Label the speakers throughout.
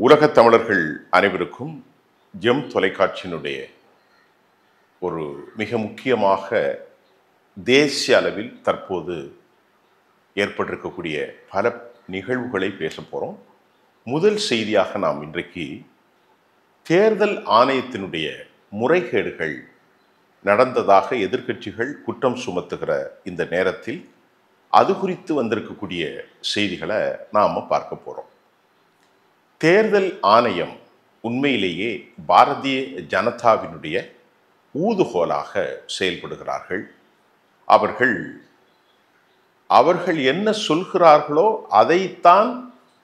Speaker 1: உலகத் தமிழர்கள் அனைவருக்கும் ஜெம் தொலைக்காட்சியினுடைய ஒரு மிக முக்கியமாக தேசிய அளவில் தற்போது ஏற்பட்டிருக்கக்கூடிய பல நிகழ்வுகளை பேச போகிறோம். முதல் செய்தியாக நாம் இன்றைக்கு தேர்தல் ஆணையத்தினுடைய முறைகேடுகள் நடந்ததாக எதிர்க்கட்சிகள் குற்றம் சுமத்துகிற இந்த நேரத்தில் அது குறித்து வந்திருக்கக்கூடிய செய்திகளை நாம் பார்க்க போகிறோம். தேர்தல் ஆணையம் உண்மையிலேயே பாரதிய ஜனதாவினுடைய ஊதுகோலாக செயல்படுகிறார்கள். அவர்கள் என்ன சொல்கிறார்களோ அதைத்தான்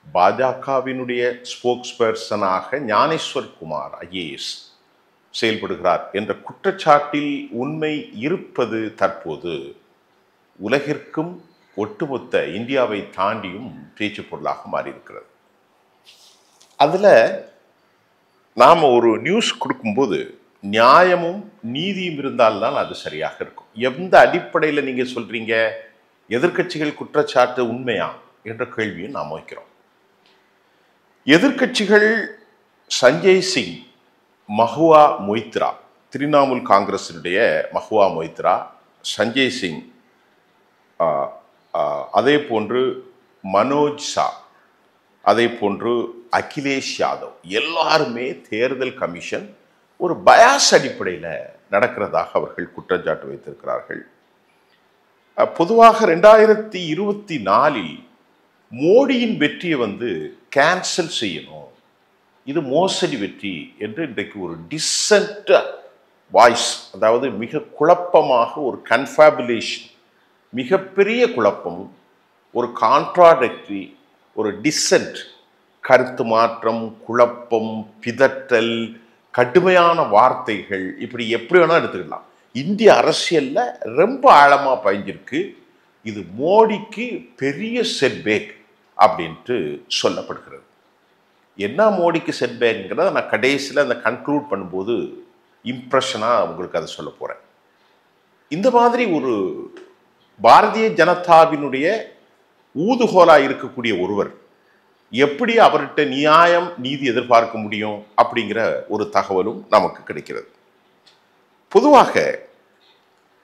Speaker 1: பாஜகவினுடைய ஸ்போக்ஸ் பர்சனாக ஞானேஸ்வர் குமார் IAS செயல்படுகிறார் என்ற குற்றச்சாட்டில் உண்மை இருப்பது தற்போது உலகிற்கும் ஒட்டுமொத்த இந்தியாவை தாண்டியும் பேச்சு பொருளாக மாறியிருக்கிறது. அதில் நாம் ஒரு நியூஸ் கொடுக்கும்போது நியாயமும் நீதியும் இருந்தால்தான் அது சரியாக இருக்கும். எந்த அடிப்படையில் நீங்கள் சொல்கிறீங்க எதிர்க்கட்சிகள் குற்றச்சாட்டு உண்மையா என்ற கேள்வியும் நாம் வைக்கிறோம். எதிர்க்கட்சிகள் சஞ்சய் சிங், மஹுவா மொய்த்ரா, திரிணாமுல் காங்கிரசினுடைய மஹுவா மொய்த்ரா, சஞ்சய் சிங், அதே போன்று மனோஜ் ஷா, அதே போன்று அகிலேஷ் யாதவ் எல்லாருமே தேர்தல் கமிஷன் ஒரு பயாஸ் அடிப்படையில் நடக்கிறதாக அவர்கள் குற்றச்சாட்டு வைத்திருக்கிறார்கள். பொதுவாக 2024 மோடியின் வெற்றியை கேன்சல் செய்யணும், இது மோசடி வெற்றி என்று இன்றைக்கு ஒரு டிசன்ட் வாய்ஸ், அதாவது மிக குழப்பமாக ஒரு கன்ஃபேபுலேஷன், மிகப்பெரிய குழப்பம், ஒரு கான்ட்ராடிக்டரி, ஒரு டிசன்ட், கருத்து மாற்றம், குழப்பம், பிதற்றல், கடுமையான வார்த்தைகள், இப்படி எப்படி வேணால் எடுத்துக்கலாம். இந்திய அரசியலில் ரொம்ப ஆழமாக பயஞ்சிருக்கு. இது மோடிக்கு பெரிய செட்பேக் அப்படின்ட்டு சொல்லப்படுகிறது. என்ன மோடிக்கு செட்பேக்ங்கிறத நான் கடைசியில் அந்த கன்க்ளூட் பண்ணும்போது இம்ப்ரெஷனாக உங்களுக்கு அதை சொல்ல போகிறேன். இந்த மாதிரி ஒரு பாரதிய ஜனதாவினுடைய ஊதுகோலாக இருக்கக்கூடிய ஒருவர் எப்படி அவர்கிட்ட நியாயம் நீதி எதிர்பார்க்க முடியும் அப்படிங்கிற ஒரு தகவலும் நமக்கு கிடைக்கிறது. பொதுவாக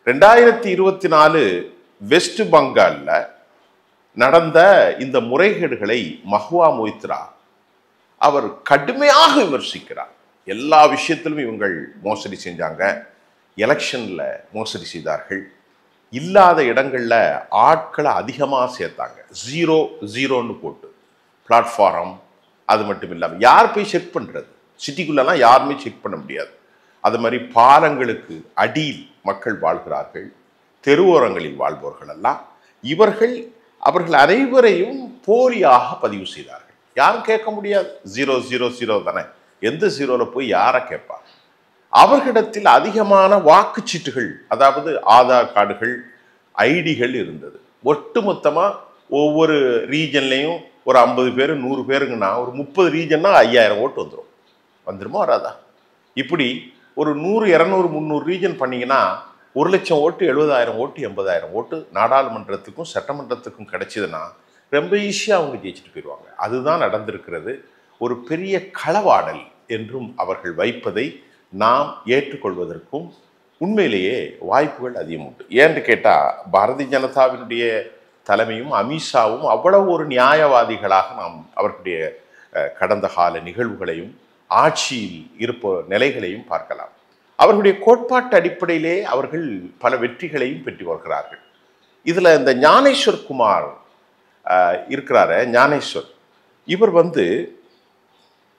Speaker 1: 2024 வெஸ்ட் பெங்காலில் நடந்த இந்த முறைகேடுகளை மஹுவா மொய்த்ரா அவர் கடுமையாக விமர்சிக்கிறார். எல்லா விஷயத்திலும் இவங்கள் மோசடி செஞ்சாங்க, எலெக்ஷனில் மோசடி செய்தார்கள், இல்லாத இடங்களில் ஆட்களை அதிகமாக சேர்த்தாங்க, 0-0ன்னு போட்டு பிளாட்ஃபார்ம். அது மட்டும் இல்லாமல் யார் போய் செக் பண்ணுறது, சிட்டிக்குள்ளெல்லாம் யாருமே செக் பண்ண முடியாது. அது மாதிரி பாலங்களுக்கு அடியில் மக்கள் வாழ்கிறார்கள், தெருவோரங்களில் வாழ்பவர்கள் எல்லாம் அவர்கள் அனைவரையும் போலியாக பதிவு செய்தார்கள். யாரும் கேட்க முடியாது, 0-0-0 தானே, எந்த 0ல் போய் யாரை கேட்பார்? அவர்களிடத்தில் அதிகமான வாக்குச்சீட்டுகள், அதாவது ஆதார் கார்டுகள், ஐடிகள் இருந்தது. ஒட்டுமொத்தமாக ஒவ்வொரு ரீஜன்லையும் ஒரு 50 பேர் 100 பேருங்கன்னா ஒரு 30 ரீஜன்னா 5000 ஓட்டு வந்துருமா வராதா? இப்படி ஒரு 100, 200, 300 ரீஜன் பண்ணிங்கன்னா 1,00,000 ஓட்டு, 70,000 ஓட்டு, 80,000 ஓட்டு நாடாளுமன்றத்துக்கும் சட்டமன்றத்துக்கும் கிடைச்சதுன்னா ரொம்ப ஈஸியாக அவங்க ஜெயிச்சுட்டு போயிடுவாங்க. அதுதான் நடந்திருக்கிறது. ஒரு பெரிய களவாடல் என்றும் அவர்கள் வைப்பதை நாம் ஏற்றுக்கொள்வதற்கும் உண்மையிலேயே வாய்ப்புகள் அதிகம் உண்டு. ஏன்னு கேட்டால் பாரதிய ஜனதாவினுடைய தலைமையும் அமித்ஷாவும் அவ்வளவு ஒரு நியாயவாதிகளாக நாம் அவர்களுடைய கடந்த கால நிகழ்வுகளையும் ஆட்சியில் இருப்ப நிலைகளையும் பார்க்கலாம். அவர்களுடைய கோட்பாட்டு அடிப்படையிலே அவர்கள் பல வெற்றிகளையும் பெற்று வருகிறார்கள். இதில் இந்த ஞானேஸ்வர் குமார் இருக்கிறார, ஞானேஸ்வர், இவர்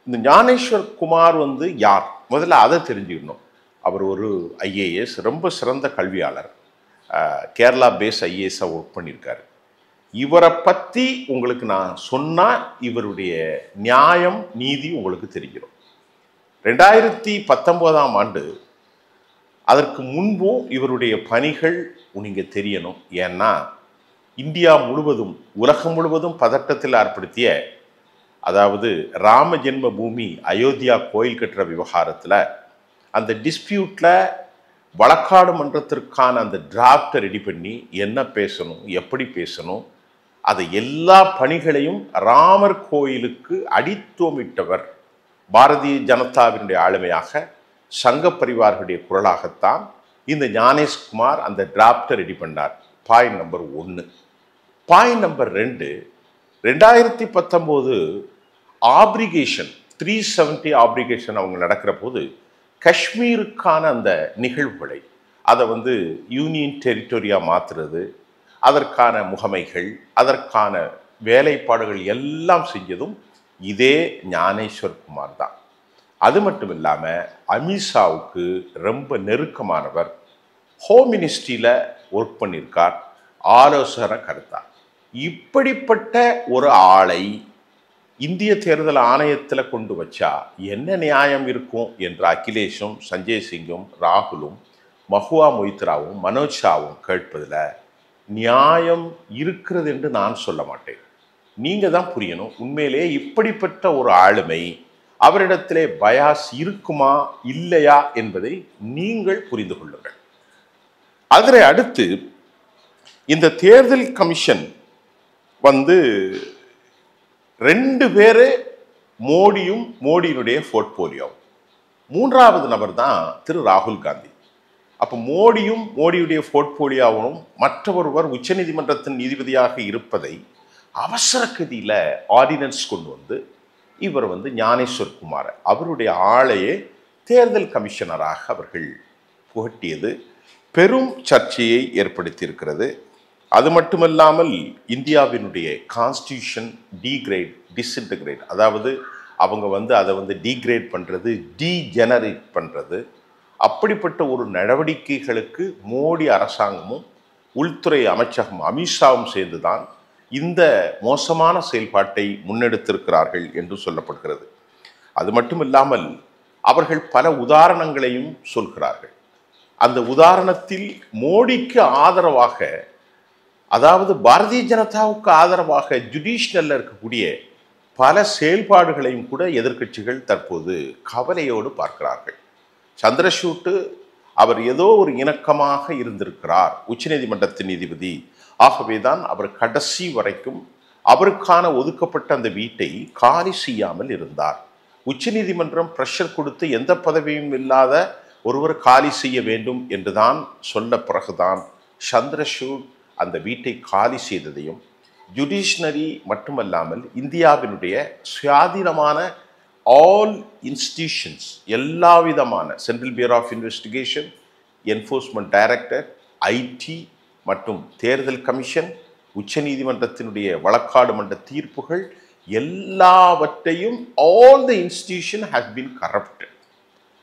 Speaker 1: இந்த ஞானேஸ்வர் குமார் யார் முதல்ல அதை தெரிஞ்சுக்கணும். அவர் ஒரு IAS, ரொம்ப சிறந்த கல்வியாளர், கேரளா பேஸ் IAS-ஆக ஒர்க் பண்ணியிருக்காரு. இவரை பற்றி உங்களுக்கு நான் சொன்னால் இவருடைய நியாயம் நீதி உங்களுக்கு தெரிஞ்சிடும். 2019ஆம் ஆண்டு அதற்கு முன்பும் இவருடைய பணிகள் நீங்கள் தெரியணும். ஏன்னா இந்தியா முழுவதும், உலகம் முழுவதும் பதட்டத்தில் ஏற்படுத்திய, அதாவது ராம ஜென்ம பூமி அயோத்தியா கோயில் கட்டுற விவகாரத்தில் அந்த டிஸ்பியூட்டில் வழக்காடு மன்றத்திற்கான அந்த டிராஃப்டை ரெடி பண்ணி என்ன பேசணும், எப்படி பேசணும், அதை எல்லா பணிகளையும் ராமர் கோயிலுக்கு அடித்தோமிட்டவர் பாரதிய ஜனதாவினுடைய ஆளுமையாக சங்க பரிவார்களுடைய குரலாகத்தான் இந்த ஞானேஷ்குமார் அந்த டிராப்டை ரெடி பண்ணார். Point number 1. பாயிண்ட் நம்பர் 2, 2019 ஆப்ரிகேஷன் 370 ஆப்ரிகேஷன் அவங்க நடக்கிற போது காஷ்மீருக்கான அந்த நிகழ்வுகளை அதை யூனியன் டெரிட்டோரியா மாற்றுறது, அதற்கான முகமைகள், அதற்கான வேலைப்பாடுகள் எல்லாம் செஞ்சதும் இதே ஞானேஸ்வர் குமார் தான். அது மட்டும் இல்லாமல் அமித்ஷாவுக்கு ரொம்ப நெருக்கமானவர், ஹோம் மினிஸ்ட்ரியில் ஒர்க் பண்ணியிருக்கார், ஆலோசனை கருத்தார். இப்படிப்பட்ட ஒரு ஆளை இந்திய தேர்தல் ஆணையத்தில் கொண்டு வச்சா என்ன நியாயம் இருக்கும் என்று அகிலேஷும் சஞ்சய் சிங்கும் ராகுலும் மஹுவா மொய்த்ராவும் மனோஜ் ஷாவும் கேட்பதில் நியாயம் இருக்கிறது என்று நான் சொல்ல மாட்டேன். நீங்கள் தான் புரியணும். உண்மையிலே இப்படிப்பட்ட ஒரு ஆளுமை அவரிடத்திலே பயாஸ் இருக்குமா இல்லையா என்பதை நீங்கள் புரிந்து கொள்ளுங்கள். அதனை அடுத்து இந்த தேர்தல் கமிஷன் 2 பேர், மோடியும் மோடியினுடைய போர்ட்போலியோ. 3வது நபர் தான் திரு ராகுல் காந்தி. அப்போ மோடியும் மோடியுடைய போர்ட்போலியோவும் மற்றொருவர் உச்சநீதிமன்றத்தின் நீதிபதியாக இருப்பதை அவசர கதியில் ஆர்டினன்ஸ் கொண்டு இவர் ஞானேஸ்வர் குமார் அவருடைய ஆளையே தேர்தல் கமிஷனராக அவர்கள் புகட்டியது பெரும் சர்ச்சையை ஏற்படுத்தியிருக்கிறது. அது மட்டுமல்லாமல் இந்தியாவினுடைய கான்ஸ்டியூஷன் டிஸ்இன்டகிரேட், அதாவது அவங்க அதை டீக்ரேட் பண்ணுறது, டீஜெனரேட் பண்ணுறது, அப்படிப்பட்ட ஒரு நடவடிக்கைகளுக்கு மோடி அரசாங்கமும் உள்துறை அமைச்சகம் அமித்ஷாவும் சேர்ந்துதான் இந்த மோசமான செயல்பாட்டை முன்னெடுத்திருக்கிறார்கள் என்று சொல்லப்படுகிறது. அது மட்டும் இல்லாமல் அவர்கள் பல உதாரணங்களையும் சொல்கிறார்கள். அந்த உதாரணத்தில் மோடிக்கு ஆதரவாக, அதாவது பாரதிய ஜனதாவுக்கு ஆதரவாக ஜுடிஷியலில் இருக்கக்கூடிய பல செயல்பாடுகளையும் கூட எதிர்க்கட்சிகள் தற்போது கவலையோடு பார்க்கிறார்கள். சந்திரசூட் அவர் ஏதோ ஒரு இணக்கமாக இருந்திருக்கிறார் உச்சநீதிமன்றத்தின் நீதிபதி, ஆகவேதான் அவர் கடைசி வரைக்கும் அவருக்கான ஒதுக்கப்பட்ட அந்த வீட்டை காலி செய்யாமல் இருந்தார். உச்சநீதிமன்றம் பிரஷர் கொடுத்து எந்த பதவியும் இல்லாத ஒருவர் காலி செய்ய வேண்டும் என்றுதான் சொன்ன பிறகுதான் சந்திரசூட் அந்த வீட்டை காலி செய்ததையும், ஜுடிஷனரி மட்டுமல்லாமல் இந்தியாவினுடைய சுயாதீனமான ஆல் இன்ஸ்டிடியூஷன்ஸ், எல்லா விதமான central bureau of investigation, enforcement director, IT மற்றும் தேர்தல் கமிஷன், உச்சநீதிமன்றத்தினுடைய வழக்காடு மன்ற தீர்ப்புகள் எல்லாவற்றையும் all the institution has been corrupted.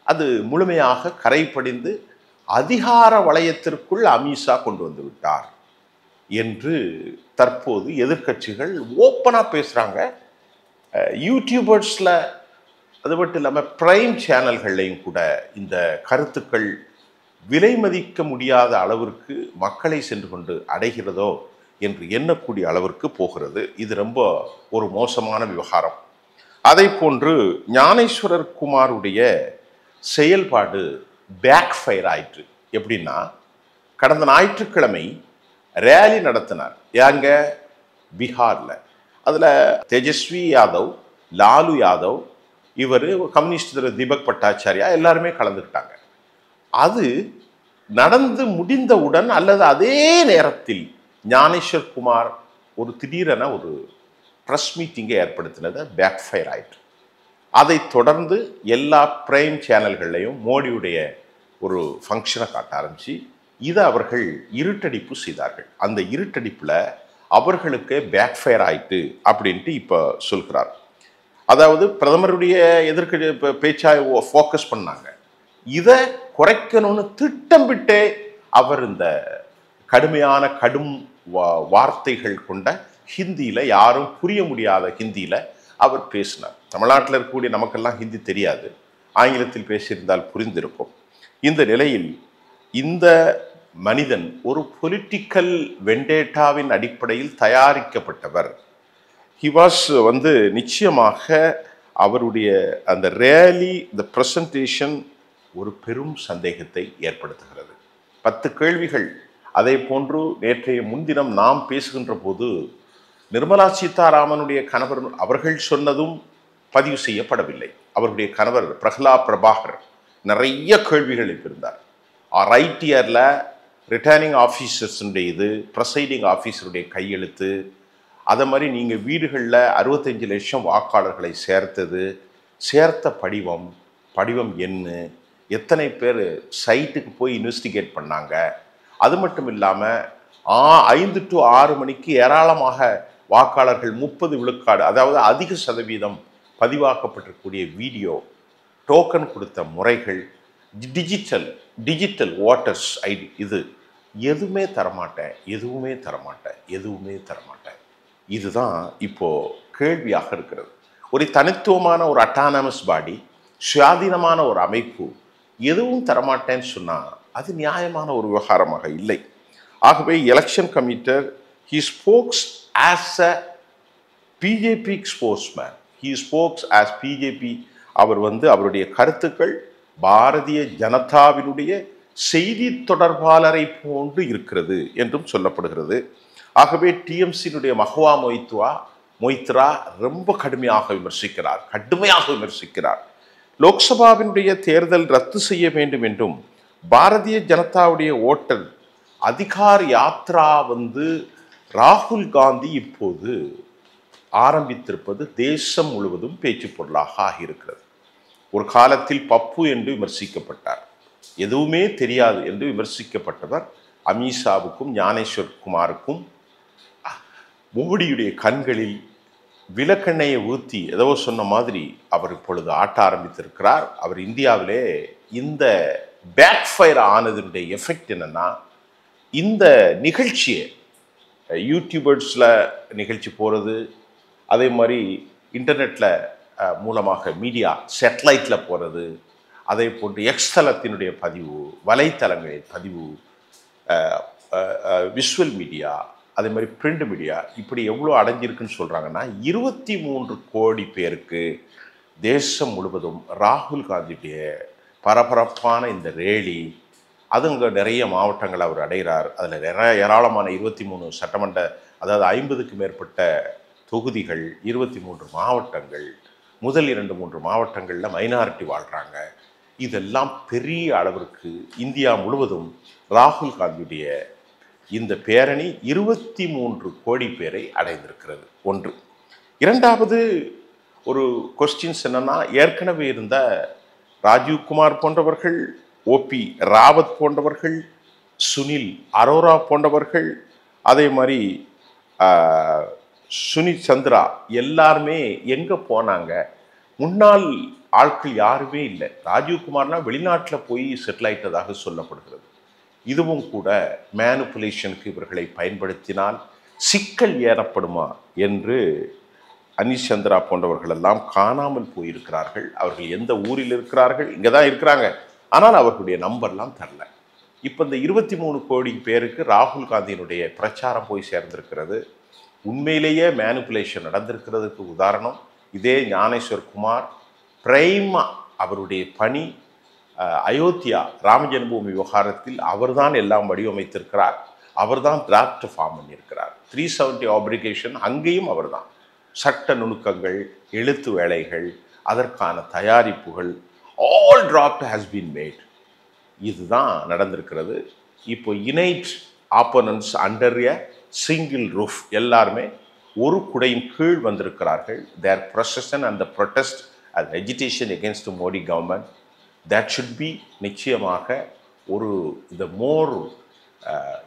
Speaker 1: அது முழுமையாக கரைப்படிந்து அதிகார வளையத்திற்குள் அமித்ஷா கொண்டு வந்து விட்டார் என்று தற்போது எதிர்க்கட்சிகள் ஓப்பனாக பேசுகிறாங்க. யூடியூபர்ஸில், அது மட்டும் இல்லாமல் பிரைம் சேனல்கள்லையும் கூட இந்த கருத்துக்கள் விலை மதிக்க முடியாத அளவிற்கு மக்களை சென்று கொண்டு அடைகிறதோ என்று எண்ணக்கூடிய அளவிற்கு போகிறது. இது ரொம்ப ஒரு மோசமான விவகாரம். அதை போன்று ஞானேஸ்வரர் குமாருடைய செயல்பாடு பேக் ஃபயர் ஆயிற்று. எப்படின்னா, கடந்த ஞாயிற்றுக்கிழமை ரேலி நடத்தினார். ஏங்க, பீகாரில். அதில் தேஜஸ்வி யாதவ், லாலு யாதவ், இவர் கம்யூனிஸ்ட் தீபக் பட்டாச்சாரியா எல்லாருமே கலந்துக்கிட்டாங்க. அது நடந்து முடிந்தவுடன் அல்லது அதே நேரத்தில் ஞானேஸ்வர் குமார் ஒரு திடீரென ஒரு ப்ரெஸ் மீட்டிங்கை ஏற்படுத்தினது பேக் ஃபயர் ஆயிற்று. அதை தொடர்ந்து எல்லா பிரைம் சேனல்கள்லையும் மோடியுடைய ஒரு ஃபங்க்ஷனை காட்ட ஆரம்பித்து இதை அவர்கள் இருட்டடிப்பு செய்தார்கள். அந்த இருட்டடிப்பில் அவர்களுக்கு பேக் ஃபயர் ஆயிட்டு அப்படின்ட்டு இப்போ சொல்கிறார். அதாவது பிரதமருடைய எதிர்க்க பேச்சாய் ஃபோக்கஸ் பண்ணாங்க. இதை குறைக்கணும்னு திட்டமிட்டே அவர் இந்த கடும் வார்த்தைகள் கொண்ட ஹிந்தியில், யாரும் புரிய முடியாத ஹிந்தியில் அவர் பேசினார். தமிழ்நாட்டில் இருக்கக்கூடிய நமக்கெல்லாம் ஹிந்தி தெரியாது, ஆங்கிலத்தில் பேசியிருந்தால் புரிந்திருக்கும். இந்த நிலையில் இந்த மனிதன் ஒரு பொலிட்டிக்கல் வெண்டேட்டாவின் அடிப்படையில் தயாரிக்கப்பட்டவர். ஹிவாஸ் நிச்சயமாக அவருடைய அந்த ரேலி, இந்த பிரசன்டேஷன் ஒரு பெரும் சந்தேகத்தை ஏற்படுத்துகிறது. 10 கேள்விகள். அதே போன்று நேற்றைய முன்தினம் நாம் பேசுகின்ற போது நிர்மலா சீதாராமனுடைய கணவர் அவர்கள் சொன்னதும் பதிவு செய்யப்படவில்லை. அவருடைய கணவர் பிரகலாத் பிரபாகர் நிறைய கேள்விகள் இருந்தார். ரைட் இயரில் ரிட்டர்னிங் ஆஃபீஸர்ஸுடைய இது, ப்ரசைடிங் ஆஃபீஸருடைய கையெழுத்து, அதை மாதிரி நீங்கள் வீடுகளில் 65 லட்சம் வாக்காளர்களை சேர்த்த படிவம் என்ன, எத்தனை பேர் சைட்டுக்கு போய் இன்வெஸ்டிகேட் பண்ணாங்க, அது மட்டும் இல்லாமல் 5 to 6 மணிக்கு ஏராளமாக வாக்காளர்கள் 30 விழுக்காடு, அதாவது அதிக சதவீதம் பதிவாக்கப்பட்டிருக்கக்கூடிய வீடியோ, டோக்கன் கொடுத்த முறைகள், டிஜிட்டல் ஓட்டர்ஸ் ஐடி, இது எதுவுமே தரமாட்டேன். இதுதான் இப்போ கேள்வியாக இருக்கிறது. ஒரு தனித்துவமான ஒரு அட்டானமஸ் பாடி, சுயாதீனமான ஒரு அமைப்பு எதுவும் தரமாட்டேன்னு சொன்னால் அது நியாயமான ஒரு விவகாரமாக இல்லை. ஆகவே election commissioner he spokes as a BJP sportsman, he spokes as BJP. அவருடைய கருத்துக்கள் பாரதிய ஜனதாவினுடைய செய்தி தொடர்பாளரை போன்று இருக்கிறது என்றும் சொல்லப்படுகிறது. ஆகவே டிஎம்சியினுடைய மஹுவா மொய்த்ரா ரொம்ப கடுமையாக விமர்சிக்கிறார். லோக்சபாவினுடைய தேர்தல் ரத்து செய்ய வேண்டும் என்றும் பாரதிய ஜனதாவுடைய ஓட்டல் அதிகார் யாத்ரா ராகுல் காந்தி இப்போது ஆரம்பித்திருப்பது தேசம் முழுவதும் பேச்சு பொருளாக ஆகியிருக்கிறது. ஒரு காலத்தில் பப்பு என்று விமர்சிக்கப்பட்டார், எதுவுமே தெரியாது என்று விமர்சிக்கப்பட்டவர் அமித்ஷாவுக்கும் ஞானேஸ்வர் குமாருக்கும் மோடியுடைய கண்களில் விளக்கெண்ணையை ஊற்றி ஏதோ சொன்ன மாதிரி அவர் இப்பொழுது ஆட்ட ஆரம்பித்திருக்கிறார். அவர் இந்தியாவிலே இந்த பேக்ஃபயர் ஆனதனுடைய எஃபெக்ட் என்னன்னா, இந்த நிகழ்ச்சியை யூடியூபர்ஸில் நிகழ்ச்சி போகிறது, அதே மாதிரி இன்டர்நெட்டில் மூலமாக மீடியா சேட்டலைட்டில் போகிறது, அதே போன்று எக்ஸ்தலத்தினுடைய பதிவு, வலைத்தளங்களின் பதிவு, விஷுவல் மீடியா, அதே மாதிரி பிரிண்ட் மீடியா, இப்படி எவ்வளோ அடைஞ்சிருக்குன்னு சொல்கிறாங்கன்னா 23 கோடி பேருக்கு தேசம் முழுவதும் ராகுல் காந்தியுடைய பரபரப்பான இந்த ரேலி, அது அங்கே நிறைய மாவட்டங்கள் அவர் அடைகிறார். அதில் ஏராளமான 23 சட்டமன்ற, அதாவது 50க்கு மேற்பட்ட தொகுதிகள், 23 மாவட்டங்கள், முதல் 2-3 மாவட்டங்களில் மைனாரிட்டி வாழ்கிறாங்க. இதெல்லாம் பெரிய அளவிற்கு இந்தியா முழுவதும் ராகுல் காந்தியுடைய இந்த பேரணி 23 கோடி பேரை அடைந்திருக்கிறது. ஒன்று. இரண்டாவது ஒரு கொஸ்டின்ஸ் என்னன்னா, ஏற்கனவே இருந்த ராஜீவ்குமார் போன்றவர்கள், ஓபி ராவத் போன்றவர்கள், சுனில் அரோரா போன்றவர்கள், அதே மாதிரி சுனில் சந்திரா, எல்லாருமே எங்கே போனாங்க? முன்னாள் ஆட்கள் யாருமே இல்லை. ராஜீவ்குமார்னா வெளிநாட்டில் போய் செட்டில் ஆயிட்டதாக சொல்லப்படுகிறது. இதுவும் கூட மேனிப்புலேஷனுக்கு இவர்களை பயன்படுத்தினால் சிக்கல் ஏறப்படுமா என்று அனிஷ் சந்திரா போன்றவர்கள் எல்லாம் காணாமல் போயிருக்கிறார்கள். அவர்கள் எந்த ஊரில் இருக்கிறார்கள்? இங்கே தான் இருக்கிறாங்க, ஆனால் அவர்களுடைய நம்பர்லாம் தரல. இப்போ இந்த 23 கோடி பேருக்கு ராகுல் காந்தியினுடைய பிரச்சாரம் போய் சேர்ந்திருக்கிறது. உண்மையிலேயே மேனிப்புலேஷன் நடந்திருக்கிறதுக்கு உதாரணம் இதே ஞானேஸ்வர் குமார். பிரைமா அவருடைய பணி அயோத்தியா ராம ஜென்மபூமி விவகாரத்தில் அவர்தான் எல்லாம் வடிவமைத்திருக்கிறார், அவர்தான் டிராஃப்ட் ஃபார்ம் பண்ணியிருக்கிறார். 370 ஆப்ளிகேஷன் அங்கேயும் அவர்தான். சட்ட நுணுக்கங்கள், எழுத்து வேலைகள், அதற்கான தயாரிப்புகள், all draft has been made. இதுதான் நடந்திருக்கிறது. இப்போ unite opponents under a single roof, எல்லாருமே ஒரு குடையின் கீழ் வந்திருக்கிறார்கள். Their procession and the protest and agitation against Modi government, that should be நிச்சயமாக ஒரு the more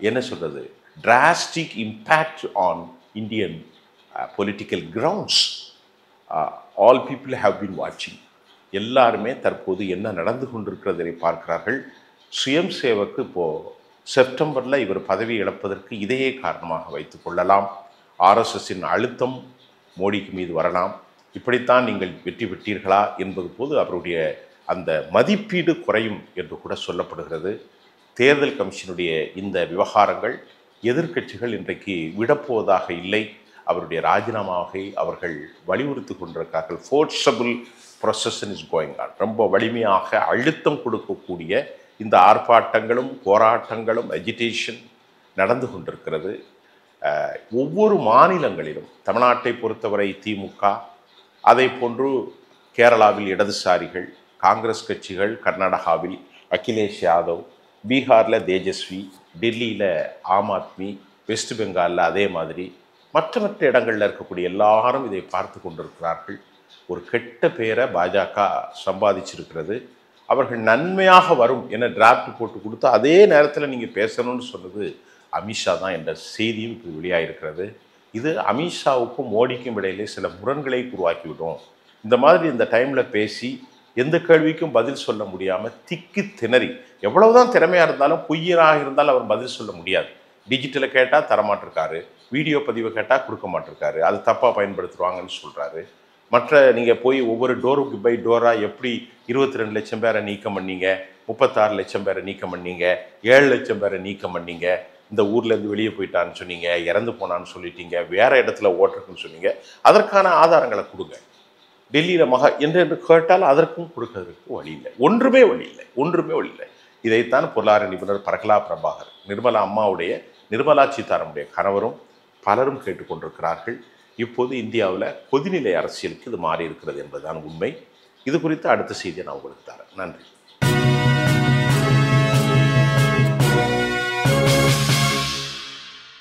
Speaker 1: என்ன சொல்கிறது drastic impact on Indian political grounds. All people have been watching. எல்லாருமே தற்போது என்ன நடந்து கொண்டிருக்கிறதை பார்க்கிறார்கள். சுயம் சேவக்கு இப்போது செப்டம்பரில் இவர் பதவி இழப்பதற்கு இதையே காரணமாக வைத்துக் கொள்ளலாம். ஆர்எஸ்எஸின் அழுத்தம் மோடிக்கு மீது வரலாம். இப்படித்தான் நீங்கள் வெற்றி பெற்றீர்களா என்பது போது அவருடைய அந்த மதிப்பீடு குறையும் என்று கூட சொல்லப்படுகிறது. தேர்தல் கமிஷனுடைய இந்த விவகாரங்கள் எதிர்க்கட்சிகள் இன்றைக்கு விடப்போவதாக இல்லை. அவருடைய ராஜினாமாவை அவர்கள் வலியுறுத்தி கொண்டிருக்கிறார்கள். Forcible procession is going on. ரொம்ப வலிமையாக அழுத்தம் கொடுக்கக்கூடிய இந்த ஆர்ப்பாட்டங்களும் போராட்டங்களும் எஜிடேஷன் நடந்து கொண்டிருக்கிறது. ஒவ்வொரு மாநிலங்களிலும் தமிழ்நாட்டை பொறுத்தவரை திமுக, அதை போன்று கேரளாவில் இடதுசாரிகள், காங்கிரஸ் கட்சிகள், கர்நாடகாவில் அகிலேஷ் யாதவ், பீகாரில் தேஜஸ்வி, டெல்லியில் ஆம் ஆத்மி, வெஸ்ட் பெங்காலில் அதே மாதிரி மற்ற இடங்களில் இருக்கக்கூடிய எல்லாரும் இதை பார்த்து கொண்டிருக்கிறார்கள். ஒரு கெட்ட பெயரை பாஜக சம்பாதிச்சிருக்கிறது. அவர்கள் நன்மையாக வரும் என டிராஃப்ட் போட்டு கொடுத்து அதே நேரத்தில் நீங்கள் பேசணும்னு சொன்னது அமித்ஷா தான் என்ற செய்தியும் இப்போ வெளியாகிருக்கிறது. இது அமித்ஷாவுக்கும் மோடிக்கும் இடையிலே சில முரண்களை உருவாக்கிவிடும். இந்த மாதிரி இந்த டைமில் பேசி எந்த கேள்விக்கும் பதில் சொல்ல முடியாமல் திக்கி திணறி, எவ்வளவுதான் திறமையாக இருந்தாலும் பொய்யராக இருந்தாலும் அவர் பதில் சொல்ல முடியாது. டிஜிட்டலை கேட்டால் தரமாட்டிருக்காரு, வீடியோ பதிவை கேட்டால் கொடுக்க மாட்டிருக்காரு, அது தப்பாக பயன்படுத்துவாங்கன்னு சொல்கிறாரு. மற்ற நீங்கள் போய் ஒவ்வொரு டோருக்கு பை டோராக எப்படி 22 லட்சம் பேரை நீக்கம் பண்ணீங்க, 36 லட்சம் பேரை நீக்கம் பண்ணீங்க, 7 லட்சம் பேரை நீக்கம் பண்ணீங்க, இந்த ஊர்லேருந்து வெளியே போயிட்டான்னு சொன்னீங்க, இறந்து போனான்னு சொல்லிட்டீங்க, வேறு இடத்துல ஓட்டிருக்குன்னு சொன்னீங்க, அதற்கான ஆதாரங்களை கொடுங்க. டெல்லியில் என்று கேட்டால் அதற்கும் கொடுக்கறதுக்கு வழி இல்லை. ஒன்றுமே வழி இல்லை. இதைத்தான் பொருளாதார நிபுணர் பரகலா பிரபாகர், நிர்மலா சீதாராமனுடைய கணவரும் பலரும் கேட்டுக்கொண்டிருக்கிறார்கள். இப்போது இந்தியாவில் கொதிநிலை அரசியலுக்கு இது மாறி இருக்கிறது என்பதுதான் உண்மை. இது குறித்து அடுத்த செய்தியை நான் உங்களுக்கு தரேன். நன்றி.